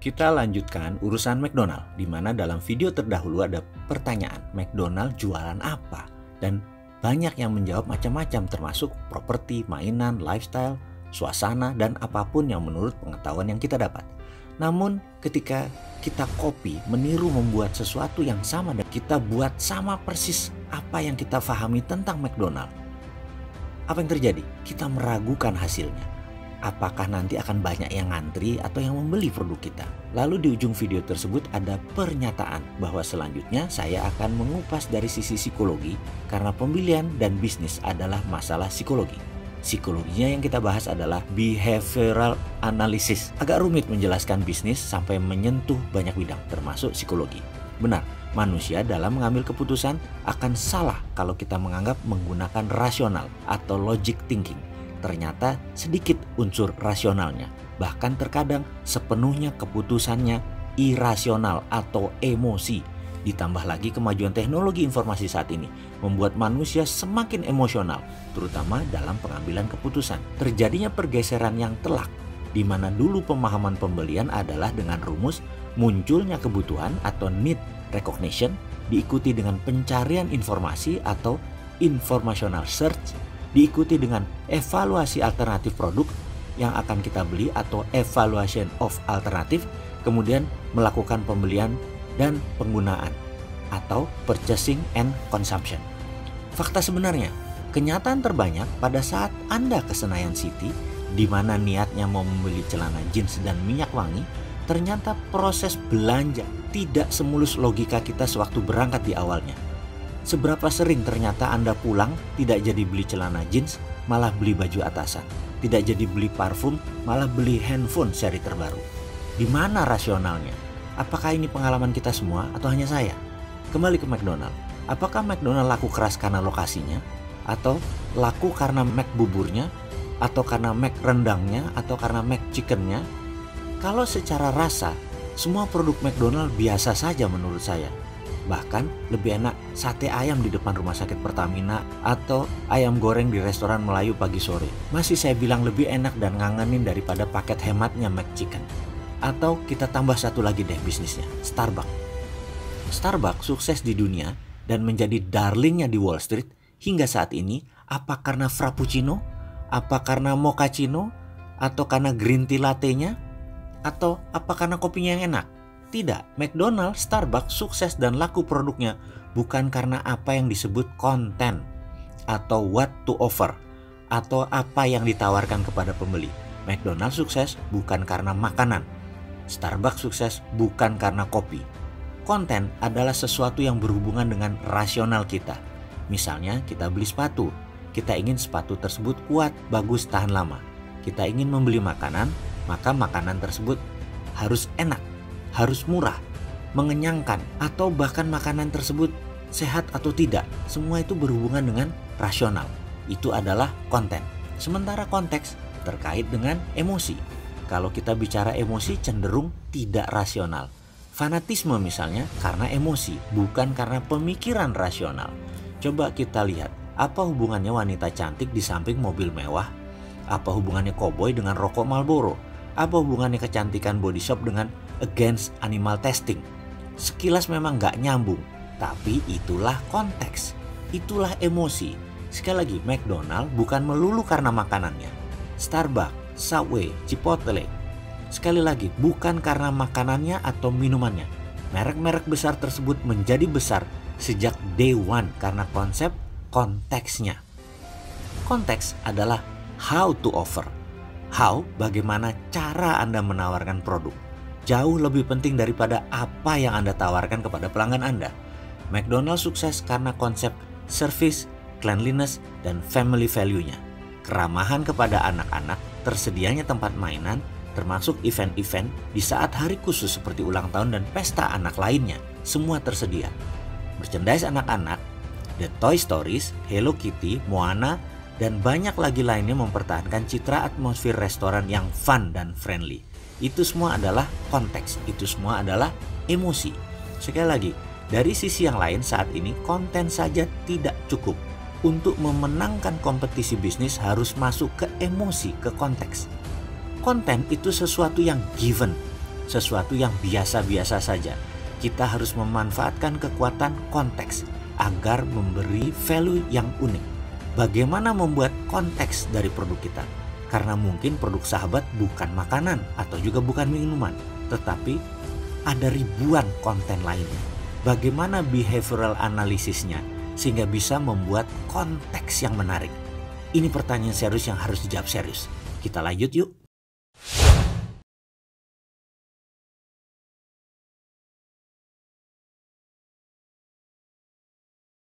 Kita lanjutkan urusan McDonald, di mana dalam video terdahulu ada pertanyaan, McDonald jualan apa? Dan banyak yang menjawab macam-macam termasuk properti, mainan, lifestyle, suasana, dan apapun yang menurut pengetahuan yang kita dapat. Namun ketika kita copy, meniru membuat sesuatu yang sama dan kita buat sama persis apa yang kita pahami tentang McDonald, apa yang terjadi? Kita meragukan hasilnya. Apakah nanti akan banyak yang ngantri atau yang membeli produk kita? Lalu di ujung video tersebut ada pernyataan bahwa selanjutnya saya akan mengupas dari sisi psikologi karena pembelian dan bisnis adalah masalah psikologi. Psikologinya yang kita bahas adalah behavioral analysis. Agak rumit menjelaskan bisnis sampai menyentuh banyak bidang termasuk psikologi. Benar, manusia dalam mengambil keputusan akan salah kalau kita menganggap menggunakan rasional atau logic thinking. Ternyata sedikit unsur rasionalnya, bahkan terkadang sepenuhnya keputusannya irasional atau emosi. Ditambah lagi kemajuan teknologi informasi saat ini membuat manusia semakin emosional, terutama dalam pengambilan keputusan. Terjadinya pergeseran yang telak, di mana dulu pemahaman pembelian adalah dengan rumus munculnya kebutuhan atau need recognition, diikuti dengan pencarian informasi atau informational search, diikuti dengan evaluasi alternatif produk yang akan kita beli atau evaluation of alternative, kemudian melakukan pembelian dan penggunaan atau purchasing and consumption. Fakta sebenarnya, kenyataan terbanyak pada saat Anda ke Senayan City di mana niatnya mau membeli celana jeans dan minyak wangi, ternyata proses belanja tidak semulus logika kita sewaktu berangkat di awalnya. Seberapa sering ternyata Anda pulang tidak jadi beli celana jeans, malah beli baju atasan. Tidak jadi beli parfum, malah beli handphone seri terbaru. Di mana rasionalnya? Apakah ini pengalaman kita semua atau hanya saya? Kembali ke McDonald. Apakah McDonald laku keras karena lokasinya? Atau laku karena Mac buburnya? Atau karena Mac rendangnya? Atau karena Mac chickennya? Kalau secara rasa, semua produk McDonald biasa saja menurut saya. Bahkan lebih enak sate ayam di depan rumah sakit Pertamina atau ayam goreng di restoran Melayu pagi sore. Masih saya bilang lebih enak dan ngangenin daripada paket hematnya McChicken. Atau kita tambah satu lagi deh bisnisnya, Starbucks. Starbucks sukses di dunia dan menjadi darlingnya di Wall Street hingga saat ini. Apa karena frappuccino? Apa karena mochaccino? Atau karena green tea latte-nya? Atau apa karena kopinya yang enak? Tidak, McDonald's, Starbucks sukses dan laku produknya bukan karena apa yang disebut konten atau what to offer atau apa yang ditawarkan kepada pembeli. McDonald's sukses bukan karena makanan. Starbucks sukses bukan karena kopi. Konten adalah sesuatu yang berhubungan dengan rasional kita. Misalnya kita beli sepatu, kita ingin sepatu tersebut kuat, bagus, tahan lama. Kita ingin membeli makanan, maka makanan tersebut harus enak, harus murah, mengenyangkan, atau bahkan makanan tersebut sehat atau tidak. Semua itu berhubungan dengan rasional. Itu adalah konten. Sementara konteks terkait dengan emosi. Kalau kita bicara emosi cenderung tidak rasional. Fanatisme misalnya karena emosi, bukan karena pemikiran rasional. Coba kita lihat, apa hubungannya wanita cantik di samping mobil mewah? Apa hubungannya koboi dengan rokok Marlboro? Apa hubungannya kecantikan body shop dengan against animal testing? Sekilas memang nggak nyambung, tapi itulah konteks, itulah emosi. Sekali lagi, McDonald bukan melulu karena makanannya. Starbucks, Subway, Chipotle, sekali lagi bukan karena makanannya atau minumannya. Merek-merek besar tersebut menjadi besar sejak day one karena konsep konteksnya. Konteks adalah how to offer. How, bagaimana cara Anda menawarkan produk. Jauh lebih penting daripada apa yang Anda tawarkan kepada pelanggan Anda. McDonald's sukses karena konsep service, cleanliness, dan family value-nya. Keramahan kepada anak-anak, tersedianya tempat mainan, termasuk event-event di saat hari khusus seperti ulang tahun dan pesta anak lainnya. Semua tersedia. Merchandise anak-anak, The Toy Stories, Hello Kitty, Moana, dan banyak lagi lainnya mempertahankan citra atmosfer restoran yang fun dan friendly. Itu semua adalah konteks, itu semua adalah emosi. Sekali lagi, dari sisi yang lain saat ini konten saja tidak cukup. Untuk memenangkan kompetisi bisnis harus masuk ke emosi, ke konteks. Konten itu sesuatu yang given, sesuatu yang biasa-biasa saja. Kita harus memanfaatkan kekuatan konteks agar memberi value yang unik. Bagaimana membuat konteks dari produk kita? Karena mungkin produk sahabat bukan makanan atau juga bukan minuman, tetapi ada ribuan konten lainnya. Bagaimana behavioral analisisnya sehingga bisa membuat konteks yang menarik? Ini pertanyaan serius yang harus dijawab serius. Kita lanjut yuk.